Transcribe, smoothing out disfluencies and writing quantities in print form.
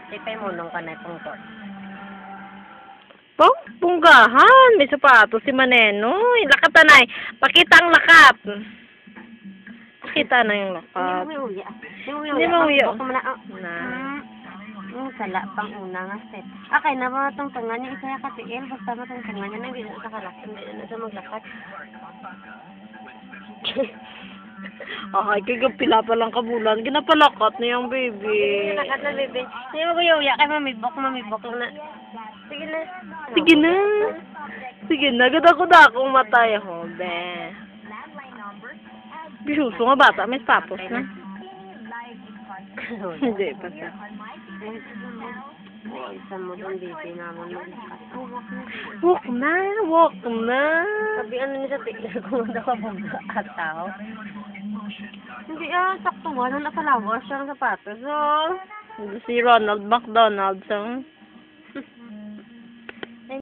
Tipay mulong ka na itong to. Punggahan, may sapatos si Manenoy. Lakat na nay. Pakita ang lakat. Pakita na yung lakat. Hindi mo uya. Hindi mo uya. Na. Sala pang una nga step. Okay, na ba tungtungan niya isa ka tiil. Basta matungtungan niya na hindi na sa kalak. Hindi na sa maglakat. Ay, kagapila pa lang kabulan. Ginapalakat na yung baby. Lakat na, baby. Hindi mo uya. Kaya mamibok na. Sige na. Sige na. Sige na. Ganda ko na akong matay. Hobe. Bisuso nga bata. May tapos na. Hindi pa siya. Isa mo doon, baby naman maglakat. Walk na. Walk na. Sabi ano niya sa tigil kung ano ka bumba ataw. Hindi sakto nga. Nung nakalawas siya ng sapatos. Si Ronald McDonald.